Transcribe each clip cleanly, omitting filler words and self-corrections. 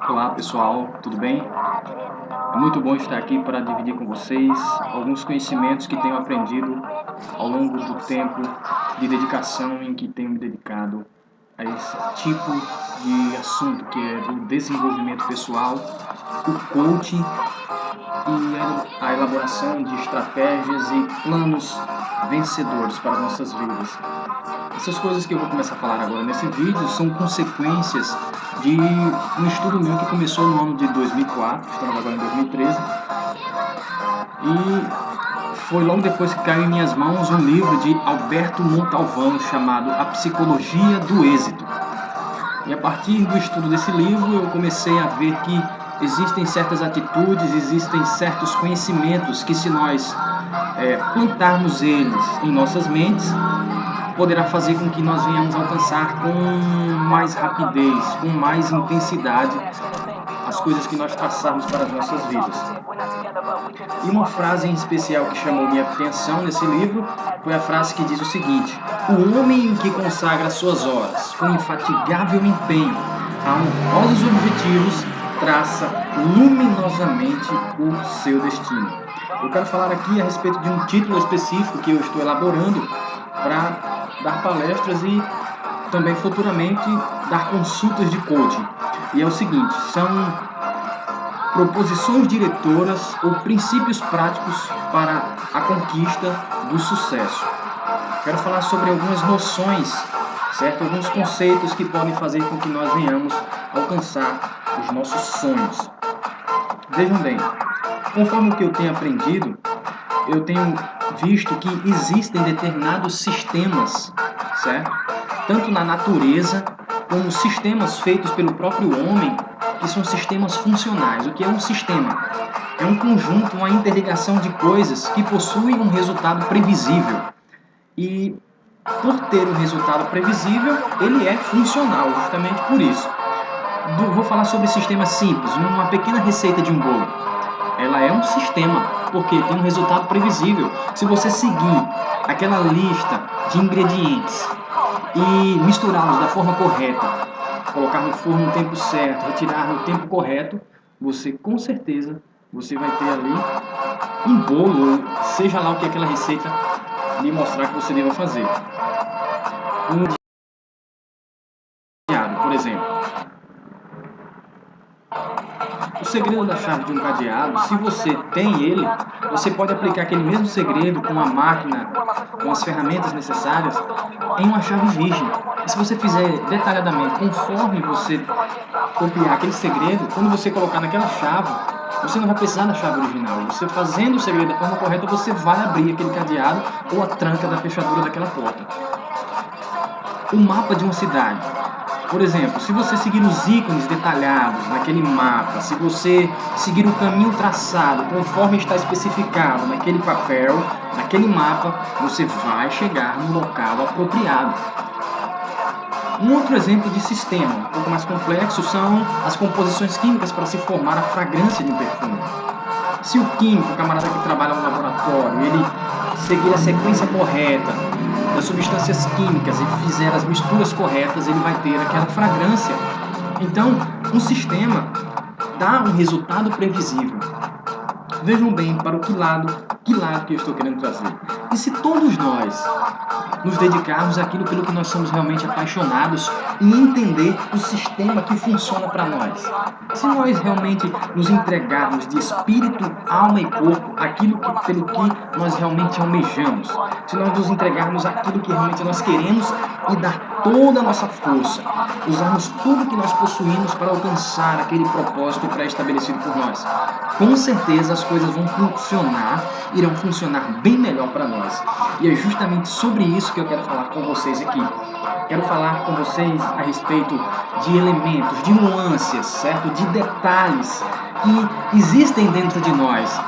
Olá pessoal, tudo bem? É muito bom estar aqui para dividir com vocês alguns conhecimentos que tenho aprendido ao longo do tempo de dedicação em que tenho me dedicado a esse tipo de assunto que é do desenvolvimento pessoal, o coaching e a elaboração de estratégias e planos vencedores para nossas vidas. Essas coisas que eu vou começar a falar agora nesse vídeo são consequências de um estudo meu que começou no ano de 2004, estamos agora em 2013, e foi logo depois que caiu em minhas mãos um livro de Alberto Montalvão chamado A Psicologia do Êxito. E a partir do estudo desse livro eu comecei a ver que existem certas atitudes, existem certos conhecimentos que se nós plantarmos eles em nossas mentes, poderá fazer com que nós venhamos alcançar com mais rapidez, com mais intensidade, as coisas que nós traçarmos para as nossas vidas. E uma frase em especial que chamou minha atenção nesse livro foi a frase que diz o seguinte: o homem que consagra suas horas com infatigável empenho a honrosos objetivos traça luminosamente o seu destino. Eu quero falar aqui a respeito de um título específico que eu estou elaborando para dar palestras e também futuramente dar consultas de coaching. E é o seguinte, são proposições diretoras ou princípios práticos para a conquista do sucesso. Quero falar sobre algumas noções, certo? Alguns conceitos que podem fazer com que nós venhamos alcançar os nossos sonhos. Vejam bem, conforme o que eu tenho aprendido, eu tenho visto que existem determinados sistemas, certo? Tanto na natureza, como sistemas feitos pelo próprio homem, que são sistemas funcionais. O que é um sistema? É um conjunto, uma interligação de coisas que possuem um resultado previsível. E por ter um resultado previsível, ele é funcional, justamente por isso. Vou falar sobre sistemas simples, uma pequena receita de um bolo. Ela é um sistema, porque tem um resultado previsível. Se você seguir aquela lista de ingredientes e misturá-los da forma correta, colocar no forno no tempo certo, retirar no tempo correto, você com certeza você vai ter ali um bolo, seja lá o que aquela receita lhe mostrar que você deva fazer. Um cadeado, por exemplo. O segredo da chave de um cadeado, se você tem ele, você pode aplicar aquele mesmo segredo com a máquina, com as ferramentas necessárias, em uma chave virgem. E se você fizer detalhadamente, conforme você copiar aquele segredo, quando você colocar naquela chave, você não vai precisar da chave original. Você fazendo o segredo da forma correta, você vai abrir aquele cadeado ou a tranca da fechadura daquela porta. O mapa de uma cidade. Por exemplo, se você seguir os ícones detalhados naquele mapa, se você seguir o caminho traçado conforme está especificado naquele papel, naquele mapa, você vai chegar no local apropriado. Um outro exemplo de sistema, um pouco mais complexo, são as composições químicas para se formar a fragrância de um perfume. Se o químico, o camarada que trabalha no laboratório, ele seguir a sequência correta das substâncias químicas e fizer as misturas corretas, ele vai ter aquela fragrância. Então, um sistema dá um resultado previsível. Vejam bem para que lado que eu estou querendo trazer. E se todos nós nos dedicarmos àquilo pelo que nós somos realmente apaixonados e entender o sistema que funciona para nós. Se nós realmente nos entregarmos de espírito, alma e corpo aquilo pelo que nós realmente almejamos, se nós nos entregarmos aquilo que realmente nós queremos e dar toda a nossa força, usarmos tudo que nós possuímos para alcançar aquele propósito pré-estabelecido por nós, com certeza as coisas vão funcionar, irão funcionar bem melhor para nós. E é justamente sobre isso que eu quero falar com vocês aqui. Quero falar com vocês a respeito de elementos, de nuances, certo? De detalhes que existem dentro de nós,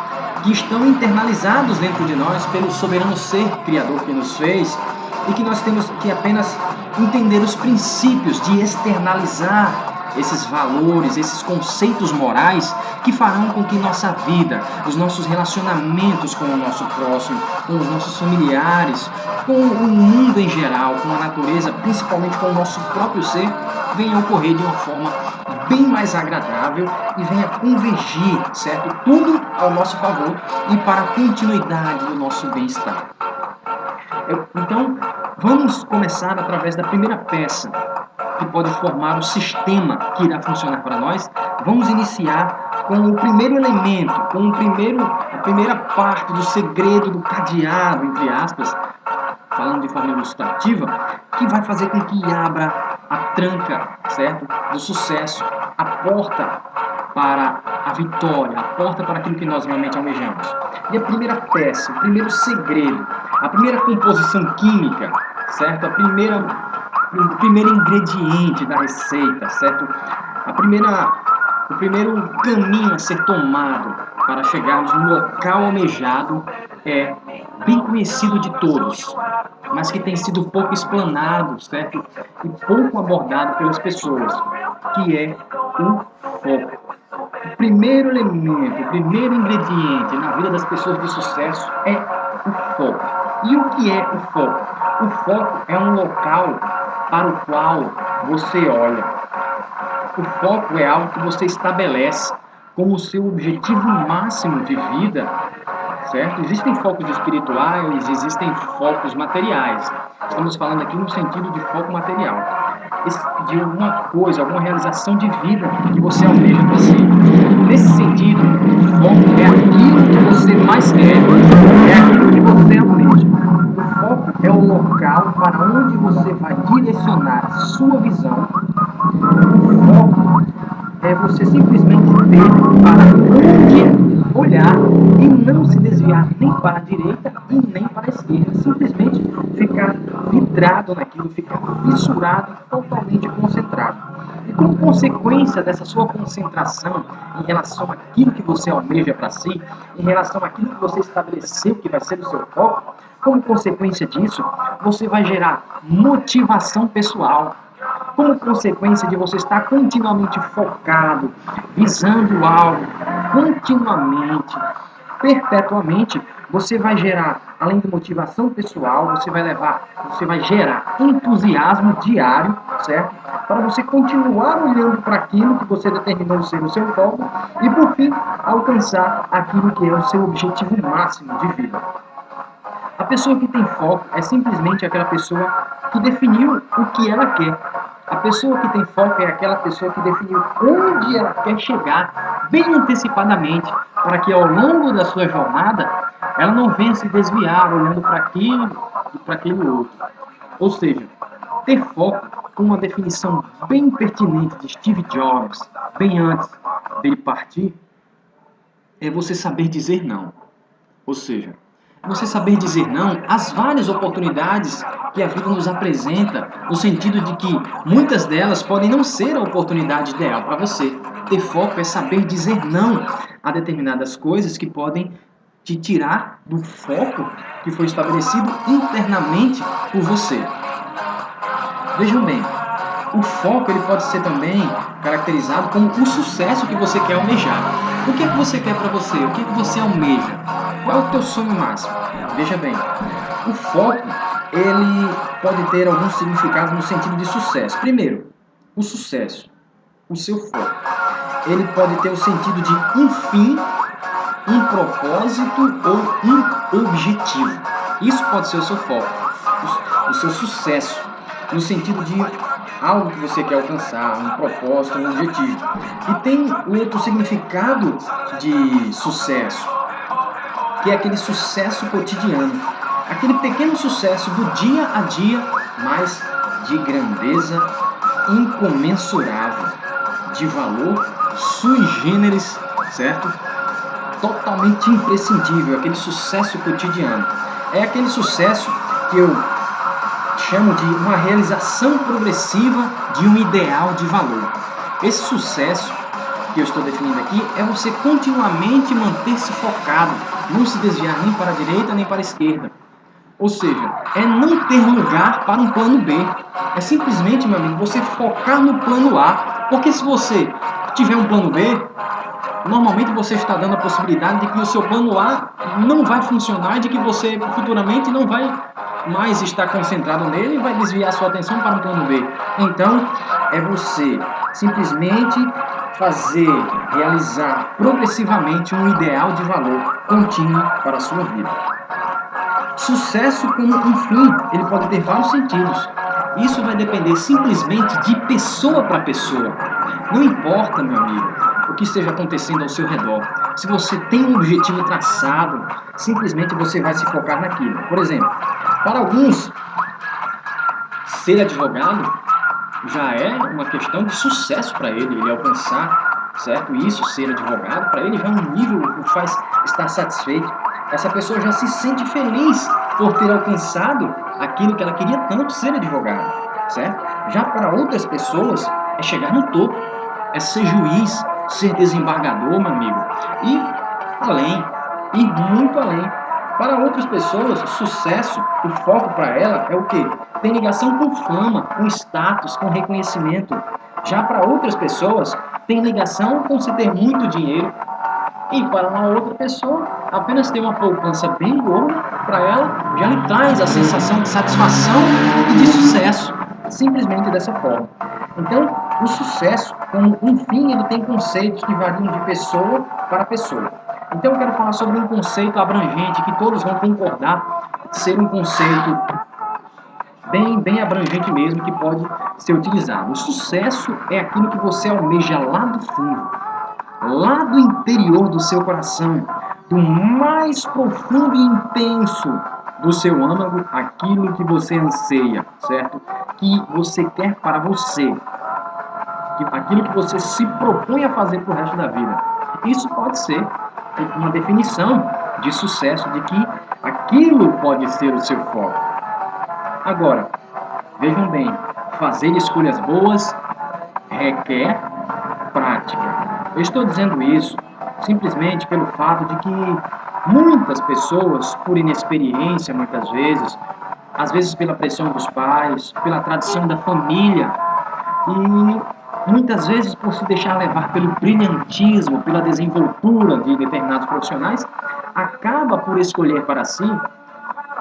que estão internalizados dentro de nós pelo soberano ser criador que nos fez e que nós temos que apenas entender os princípios de externalizar esses valores, esses conceitos morais que farão com que nossa vida, os nossos relacionamentos com o nosso próximo, com os nossos familiares, com o mundo em geral, com a natureza, principalmente com o nosso próprio ser, venha ocorrer de uma forma bem mais agradável e venha convergir, certo? Tudo ao nosso favor e para a continuidade do nosso bem-estar. Então, vamos começar através da primeira peça, que pode formar o sistema que irá funcionar para nós. Vamos iniciar com o primeiro elemento, com a primeira parte do segredo, do cadeado, entre aspas, falando de forma ilustrativa, que vai fazer com que abra a tranca, certo? Do sucesso, a porta para a vitória, a porta para aquilo que nós realmente almejamos. E a primeira peça, o primeiro segredo, a primeira composição química, certo? O primeiro ingrediente da receita, certo? O primeiro caminho a ser tomado para chegarmos no local almejado é bem conhecido de todos, mas que tem sido pouco explanado, certo? E pouco abordado pelas pessoas, que é o foco. O primeiro elemento, o primeiro ingrediente na vida das pessoas de sucesso é o foco. E o que é o foco? O foco é um local para o qual você olha. O foco é algo que você estabelece como seu objetivo máximo de vida, certo? Existem focos espirituais, existem focos materiais. Estamos falando aqui no sentido de foco material, de alguma coisa, alguma realização de vida que você almeja para si. Nesse sentido, o foco é aquilo que você mais quer, é aquilo que você almeja. O foco é o local para onde você vai direcionar a sua visão. O foco é você simplesmente ter para onde olhar e não se desviar nem para a direita e nem para a esquerda. Simplesmente ficar vidrado naquilo, ficar fissurado e totalmente concentrado. E como consequência dessa sua concentração em relação àquilo que você almeja para si, em relação àquilo que você estabeleceu que vai ser o seu foco, como consequência disso, você vai gerar motivação pessoal. Como consequência de você estar continuamente focado, visando algo, continuamente, perpetuamente, você vai gerar, além de motivação pessoal, você vai gerar entusiasmo diário, certo? Para você continuar olhando para aquilo que você determinou ser o seu foco e, por fim, alcançar aquilo que é o seu objetivo máximo de vida. A pessoa que tem foco é simplesmente aquela pessoa que definiu o que ela quer. A pessoa que tem foco é aquela pessoa que definiu onde ela quer chegar bem antecipadamente, para que ao longo da sua jornada ela não venha se desviar olhando para aquilo e para aquele outro. Ou seja, ter foco, com uma definição bem pertinente de Steve Jobs, bem antes dele partir, é você saber dizer não. Ou seja, você saber dizer não às várias oportunidades que a vida nos apresenta, no sentido de que muitas delas podem não ser a oportunidade ideal para você. Ter foco é saber dizer não a determinadas coisas que podem te tirar do foco que foi estabelecido internamente por você. Vejam bem, o foco ele pode ser também caracterizado como o sucesso que você quer almejar. O que é que você quer para você? O que é que você almeja? Qual é o teu sonho máximo? Veja bem, o foco ele pode ter alguns significados no sentido de sucesso. Primeiro, o sucesso, o seu foco. Ele pode ter o sentido de um fim, um propósito ou um objetivo. Isso pode ser o seu foco, o seu sucesso, no sentido de algo que você quer alcançar, um propósito, um objetivo. E tem o outro significado de sucesso, que é aquele sucesso cotidiano, aquele pequeno sucesso do dia a dia, mas de grandeza incomensurável, de valor sui generis, certo? Totalmente imprescindível, aquele sucesso cotidiano. É aquele sucesso que eu chamo de uma realização progressiva de um ideal de valor. Esse sucesso que eu estou definindo aqui é você continuamente manter-se focado, não se desviar nem para a direita nem para a esquerda. Ou seja, é não ter lugar para um plano B. É simplesmente, meu amigo, você focar no plano A. Porque se você tiver um plano B, normalmente você está dando a possibilidade de que o seu plano A não vai funcionar, de que você futuramente não vai mais estar concentrado nele e vai desviar sua atenção para um plano B. Então, é você simplesmente realizar progressivamente um ideal de valor contínuo para a sua vida. Sucesso como um fim, ele pode ter vários sentidos. Isso vai depender simplesmente de pessoa para pessoa. Não importa, meu amigo, o que esteja acontecendo ao seu redor. Se você tem um objetivo traçado, simplesmente você vai se focar naquilo. Por exemplo, para alguns, ser advogado já é uma questão de sucesso para ele alcançar, certo? Isso, ser advogado, para ele já é um nível que o faz estar satisfeito. Essa pessoa já se sente feliz por ter alcançado aquilo que ela queria tanto, ser advogado, certo? Já para outras pessoas, é chegar no topo, é ser juiz, ser desembargador, meu amigo, e além, ir muito além. Para outras pessoas, sucesso, o foco para ela é o quê? Tem ligação com fama, com status, com reconhecimento. Já para outras pessoas, tem ligação com se ter muito dinheiro. E para uma outra pessoa, apenas ter uma poupança bem gorda, para ela, já lhe traz a sensação de satisfação e de sucesso. Simplesmente dessa forma. Então, o sucesso, como um fim, ele tem conceitos que variam de pessoa para pessoa. Então, eu quero falar sobre um conceito abrangente, que todos vão concordar ser um conceito bem abrangente mesmo, que pode ser utilizado. O sucesso é aquilo que você almeja lá do fundo, lá do interior do seu coração, do mais profundo e intenso do seu âmago, aquilo que você anseia, certo? Que você quer para você, aquilo que você se propõe a fazer para o resto da vida. Isso pode ser uma definição de sucesso, de que aquilo pode ser o seu foco. Agora, vejam bem, fazer escolhas boas requer prática. Eu estou dizendo isso simplesmente pelo fato de que muitas pessoas, por inexperiência muitas vezes, às vezes pela pressão dos pais, pela tradição da família, e muitas vezes por se deixar levar pelo brilhantismo, pela desenvoltura de determinados profissionais, acaba por escolher para si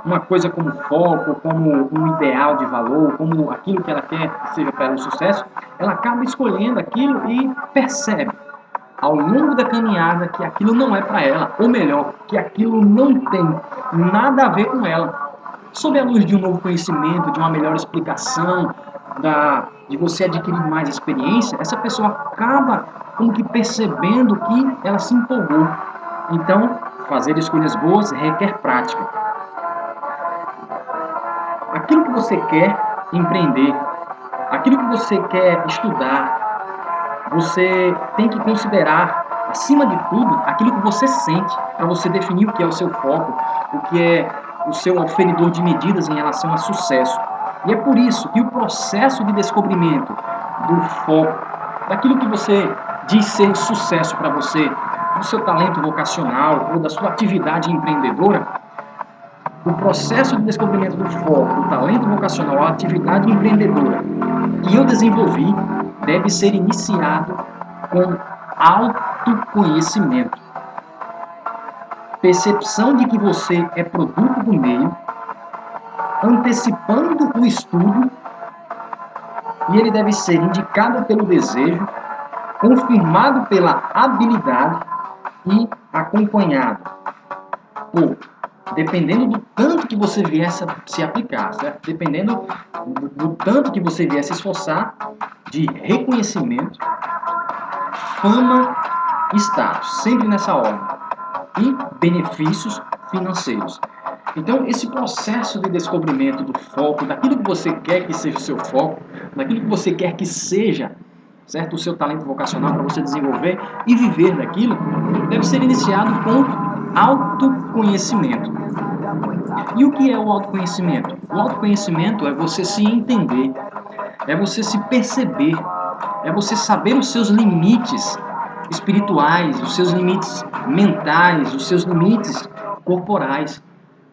uma coisa como foco, como um ideal de valor, como aquilo que ela quer que seja para ela um sucesso, ela acaba escolhendo aquilo e percebe ao longo da caminhada que aquilo não é para ela, ou melhor, que aquilo não tem nada a ver com ela. Sob a luz de um novo conhecimento, de uma melhor explicação, de você adquirir mais experiência, essa pessoa acaba como que percebendo que ela se empolgou. Então, fazer escolhas boas requer prática. Aquilo que você quer empreender, aquilo que você quer estudar, você tem que considerar, acima de tudo, aquilo que você sente, para você definir o que é o seu foco, o que é o seu aferidor de medidas em relação a sucesso. E é por isso que o processo de descobrimento do foco, daquilo que você diz ser sucesso para você, do seu talento vocacional ou da sua atividade empreendedora, o processo de descobrimento do foco, do talento vocacional, a atividade empreendedora que eu desenvolvi deve ser iniciado com autoconhecimento. Percepção de que você é produto do meio, antecipando o estudo, e ele deve ser indicado pelo desejo, confirmado pela habilidade e acompanhado por, dependendo do tanto que você vier se aplicar, certo? Dependendo do tanto que você vier se esforçar, de reconhecimento, fama e status, sempre nessa ordem, e benefícios financeiros. Então, esse processo de descobrimento do foco, daquilo que você quer que seja o seu foco, daquilo que você quer que seja, certo? O seu talento vocacional para você desenvolver e viver daquilo, deve ser iniciado com autoconhecimento. E o que é o autoconhecimento? O autoconhecimento é você se entender, é você se perceber, é você saber os seus limites espirituais, os seus limites mentais, os seus limites corporais.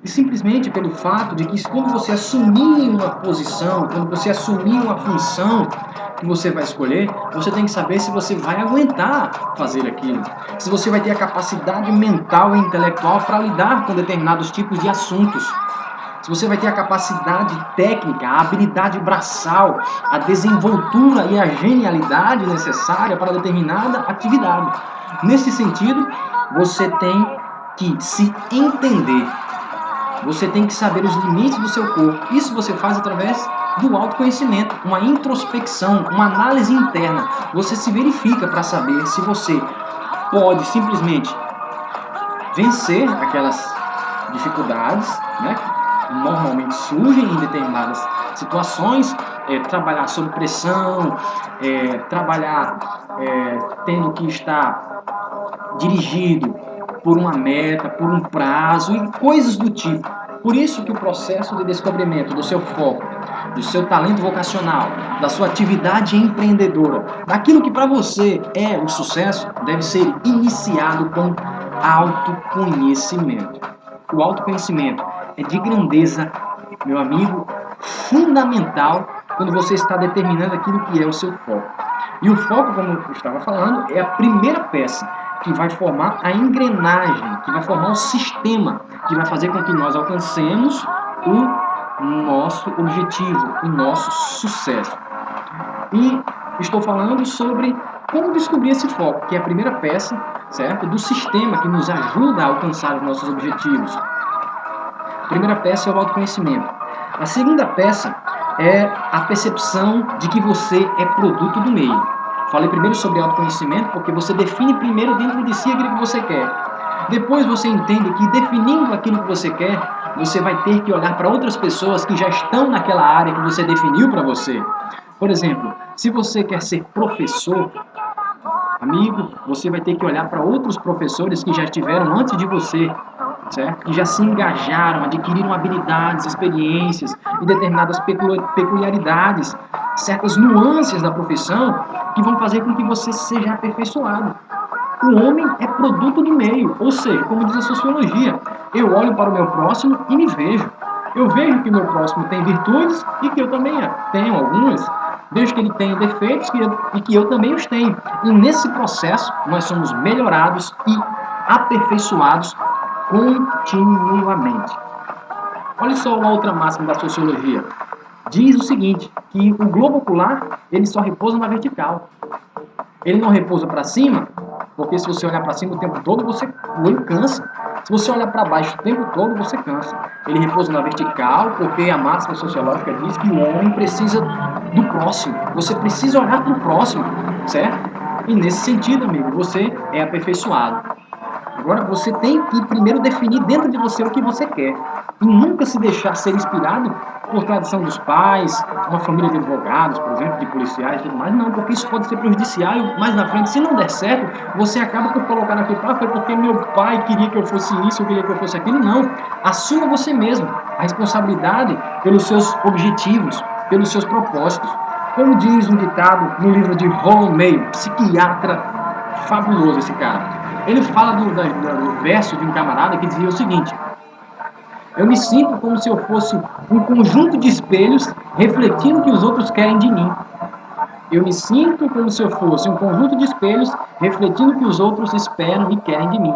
E simplesmente pelo fato de que quando você assumir uma posição, quando você assumir uma função que você vai escolher, você tem que saber se você vai aguentar fazer aquilo. Se você vai ter a capacidade mental e intelectual para lidar com determinados tipos de assuntos. Se você vai ter a capacidade técnica, a habilidade braçal, a desenvoltura e a genialidade necessária para determinada atividade. Nesse sentido, você tem que se entender. Você tem que saber os limites do seu corpo. Isso você faz através do autoconhecimento, uma introspecção, uma análise interna. Você se verifica para saber se você pode simplesmente vencer aquelas dificuldades, né, que normalmente surgem em determinadas situações, trabalhar sob pressão, trabalhar tendo que estar dirigido por uma meta, por um prazo e coisas do tipo. Por isso que o processo de descobrimento do seu foco, do seu talento vocacional, da sua atividade empreendedora, daquilo que para você é o sucesso, deve ser iniciado com autoconhecimento. O autoconhecimento é de grandeza, meu amigo, fundamental quando você está determinando aquilo que é o seu foco. E o foco, como eu estava falando, é a primeira peça que vai formar a engrenagem, que vai formar o sistema, que vai fazer com que nós alcancemos o nosso objetivo, o nosso sucesso. E estou falando sobre como descobrir esse foco, que é a primeira peça, certo, do sistema que nos ajuda a alcançar os nossos objetivos. A primeira peça é o autoconhecimento. A segunda peça é a percepção de que você é produto do meio. Falei primeiro sobre autoconhecimento porque você define primeiro dentro de si aquilo que você quer. Depois você entende que definindo aquilo que você quer, você vai ter que olhar para outras pessoas que já estão naquela área que você definiu para você. Por exemplo, se você quer ser professor, amigo, você vai ter que olhar para outros professores que já estiveram antes de você, certo? Que já se engajaram, adquiriram habilidades, experiências e determinadas peculiaridades, certas nuances da profissão que vão fazer com que você seja aperfeiçoado. O homem é produto do meio, ou seja, como diz a sociologia, eu olho para o meu próximo e me vejo. Eu vejo que o meu próximo tem virtudes e que eu também tenho algumas. Vejo que ele tem defeitos e que eu também os tenho. E nesse processo nós somos melhorados e aperfeiçoados continuamente. Olha só uma outra máxima da sociologia. Diz o seguinte, que o globo ocular ele só repousa na vertical. Ele não repousa para cima, porque se você olhar para cima o tempo todo, o olho cansa. Se você olhar para baixo o tempo todo, você cansa. Ele repousa na vertical, porque a máxima sociológica diz que o homem precisa do próximo. Você precisa olhar para o próximo, certo? E nesse sentido, amigo, você é aperfeiçoado. Agora, você tem que primeiro definir dentro de você o que você quer. E nunca se deixar ser inspirado por tradição dos pais, uma família de advogados, por exemplo, de policiais e tudo mais. Não, porque isso pode ser prejudicial e mais na frente, se não der certo, você acaba por colocar naquilo, foi porque meu pai queria que eu fosse isso, eu queria que eu fosse aquilo. Não. Assuma você mesmo a responsabilidade pelos seus objetivos, pelos seus propósitos. Como diz um ditado no livro de Rollo May, psiquiatra fabuloso esse cara. Ele fala do verso de um camarada que dizia o seguinte: eu me sinto como se eu fosse um conjunto de espelhos refletindo o que os outros querem de mim. Eu me sinto como se eu fosse um conjunto de espelhos refletindo o que os outros esperam e querem de mim.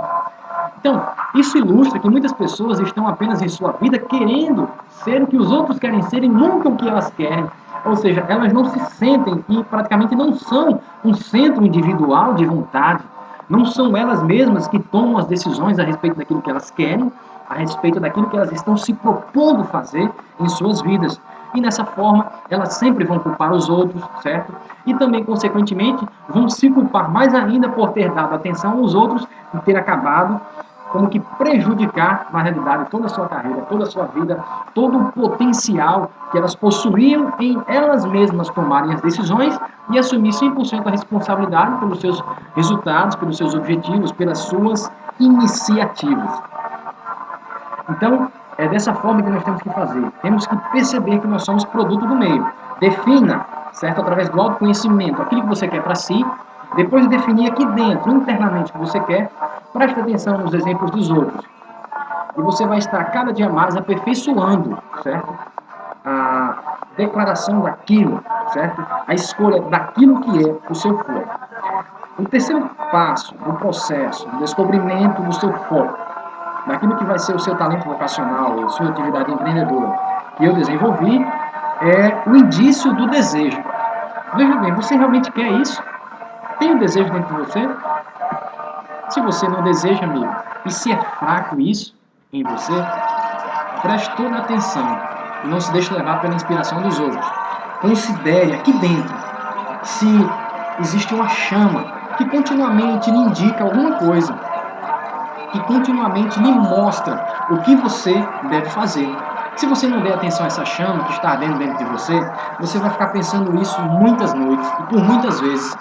Então, isso ilustra que muitas pessoas estão apenas em sua vida querendo ser o que os outros querem ser e nunca o que elas querem. Ou seja, elas não se sentem e praticamente não são um centro individual de vontade. Não são elas mesmas que tomam as decisões a respeito daquilo que elas querem, a respeito daquilo que elas estão se propondo fazer em suas vidas. E nessa forma, elas sempre vão culpar os outros, certo? E também, consequentemente, vão se culpar mais ainda por ter dado atenção aos outros e ter acabado como que prejudicar, na realidade, toda a sua carreira, toda a sua vida, todo o potencial que elas possuíam em elas mesmas tomarem as decisões e assumir 100% a responsabilidade pelos seus resultados, pelos seus objetivos, pelas suas iniciativas. Então, é dessa forma que nós temos que fazer. Temos que perceber que nós somos produto do meio. Defina, certo? Através do autoconhecimento, aquilo que você quer para si. Depois de definir aqui dentro, internamente, o que você quer, preste atenção nos exemplos dos outros. E você vai estar cada dia mais aperfeiçoando, certo? A declaração daquilo, certo? A escolha daquilo que é o seu foco. O terceiro passo do processo de descobrimento do seu foco, daquilo que vai ser o seu talento vocacional, a sua atividade empreendedora, que eu desenvolvi, é o indício do desejo. Veja bem, você realmente quer isso? Tem o desejo dentro de você? Se você não deseja, amigo, e se é fraco isso em você, preste toda atenção e não se deixe levar pela inspiração dos outros. Considere aqui dentro se existe uma chama que continuamente lhe indica alguma coisa, que continuamente lhe mostra o que você deve fazer. Se você não der atenção a essa chama que está ardendo dentro de você, você vai ficar pensando isso muitas noites e por muitas vezes.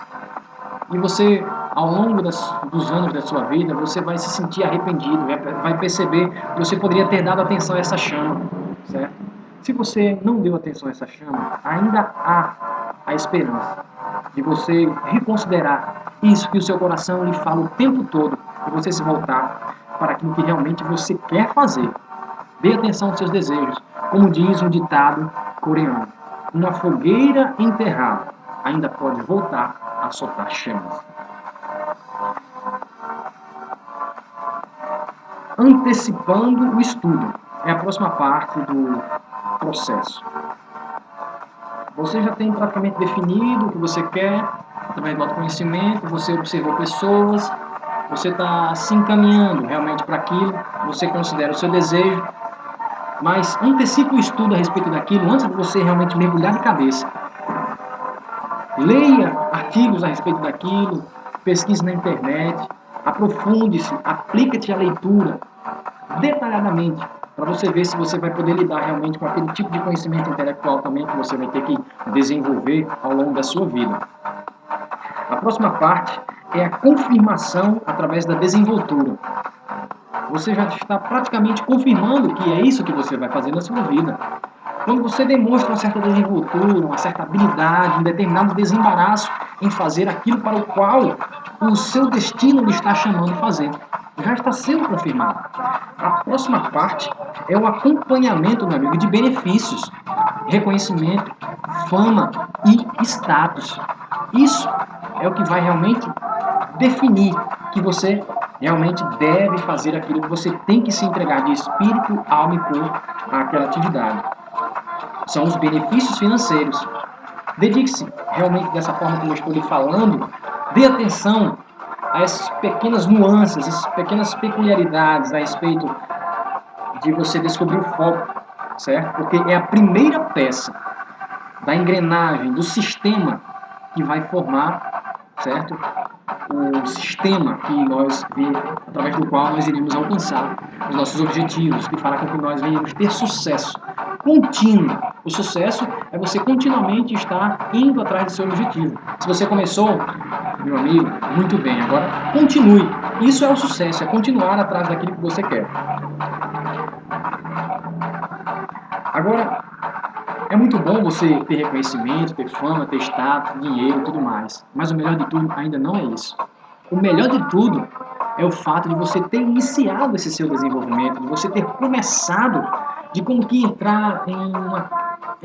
E você, ao longo dos anos da sua vida, você vai se sentir arrependido, vai perceber que você poderia ter dado atenção a essa chama, certo? Se você não deu atenção a essa chama, ainda há a esperança de você reconsiderar isso que o seu coração lhe fala o tempo todo e você se voltar para aquilo que realmente você quer fazer. Dê atenção aos seus desejos. Como diz um ditado coreano, uma fogueira enterrada ainda pode voltar a soltar chamas. Antecipando o estudo é a próxima parte do processo. Você já tem praticamente definido o que você quer, através do autoconhecimento, você observou pessoas, você está se encaminhando realmente para aquilo, você considera o seu desejo, mas antecipe o estudo a respeito daquilo antes de você realmente mergulhar de cabeça. Leia artigos a respeito daquilo, pesquise na internet, aprofunde-se, aplique-te à leitura detalhadamente, para você ver se você vai poder lidar realmente com aquele tipo de conhecimento intelectual também que você vai ter que desenvolver ao longo da sua vida. A próxima parte é a confirmação através da desenvoltura. Você já está praticamente confirmando que é isso que você vai fazer na sua vida. Quando você demonstra uma certa desenvoltura, uma certa habilidade, um determinado desembaraço em fazer aquilo para o qual o seu destino lhe está chamando a fazer, já está sendo confirmado. A próxima parte é o acompanhamento, meu amigo, de benefícios, reconhecimento, fama e status. Isso é o que vai realmente definir que você realmente deve fazer aquilo que você tem que se entregar de espírito, alma e corpo àquela atividade. São os benefícios financeiros. Dedique-se realmente dessa forma como eu estou lhe falando, dê atenção a essas pequenas nuances, essas pequenas peculiaridades a respeito de você descobrir o foco, certo? Porque é a primeira peça da engrenagem, do sistema que vai formar, certo? O sistema que nós, através do qual nós iremos alcançar os nossos objetivos, que fará com que nós venhamos ter sucesso contínuo. O sucesso é você continuamente estar indo atrás do seu objetivo. Se você começou, meu amigo, muito bem, agora continue. Isso é o sucesso, é continuar atrás daquilo que você quer. Agora, é muito bom você ter reconhecimento, ter fama, ter status, dinheiro e tudo mais. Mas o melhor de tudo ainda não é isso. O melhor de tudo é o fato de você ter iniciado esse seu desenvolvimento, de você ter começado, de como que entrar em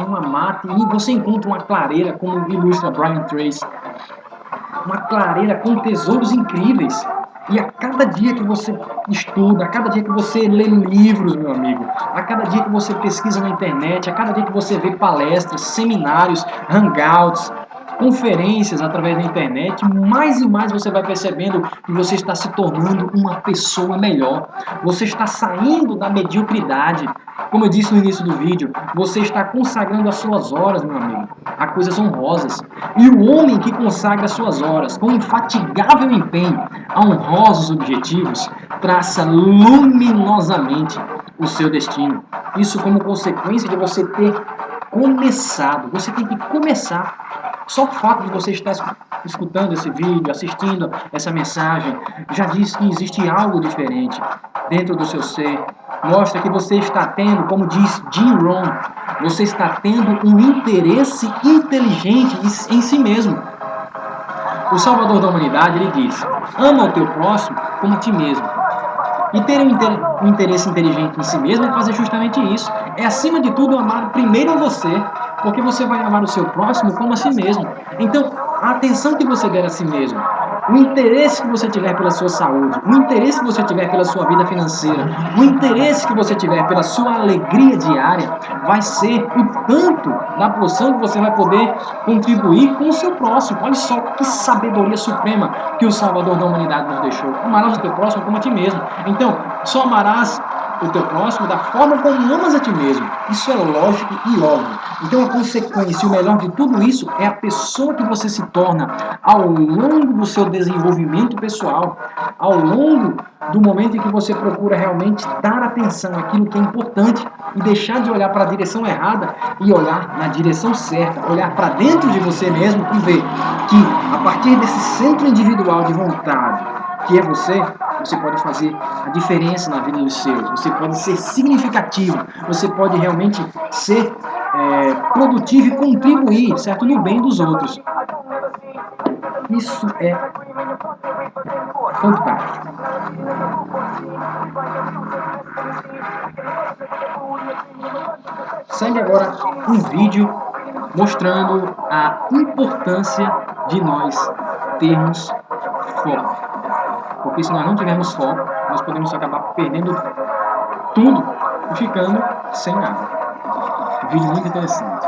uma mata e você encontra uma clareira, como ilustra Brian Tracy, uma clareira com tesouros incríveis. E a cada dia que você estuda, a cada dia que você lê livros, meu amigo, a cada dia que você pesquisa na internet, a cada dia que você vê palestras, seminários, hangouts, conferências através da internet, mais e mais você vai percebendo que você está se tornando uma pessoa melhor. Você está saindo da mediocridade. Como eu disse no início do vídeo, você está consagrando as suas horas, meu amigo, a coisas honrosas. E o homem que consagra as suas horas com infatigável empenho a honrosos objetivos, traça luminosamente o seu destino. Isso como consequência de você ter começado. Você tem que começar. Só o fato de você estar escutando esse vídeo, assistindo essa mensagem, já diz que existe algo diferente dentro do seu ser. Mostra que você está tendo, como diz Jim Rohn, você está tendo um interesse inteligente em si mesmo. O Salvador da humanidade, ele diz: ama o teu próximo como a ti mesmo. E ter um interesse inteligente em si mesmo é fazer justamente isso. É, acima de tudo, amar primeiro você, porque você vai amar o seu próximo como a si mesmo. Então, a atenção que você der a si mesmo, o interesse que você tiver pela sua saúde, o interesse que você tiver pela sua vida financeira, o interesse que você tiver pela sua alegria diária, vai ser o tanto da porção que você vai poder contribuir com o seu próximo. Olha só que sabedoria suprema que o Salvador da humanidade nos deixou. Amarás o teu próximo como a ti mesmo. Então, só amarás o teu próximo da forma como amas a ti mesmo. Isso é lógico e óbvio. Então, a consequência e o melhor de tudo isso é a pessoa que você se torna ao longo do seu desenvolvimento pessoal, ao longo do momento em que você procura realmente dar atenção àquilo que é importante e deixar de olhar para a direção errada e olhar na direção certa, olhar para dentro de você mesmo e ver que a partir desse centro individual de vontade, que é você, você pode fazer a diferença na vida dos seus, você pode ser significativo, você pode realmente ser produtivo e contribuir, certo, no bem dos outros. Isso é fantástico. Segue agora um vídeo mostrando a importância de nós termos foco. Porque se nós não tivermos foco, nós podemos acabar perdendo tudo e ficando sem nada. Um vídeo muito interessante.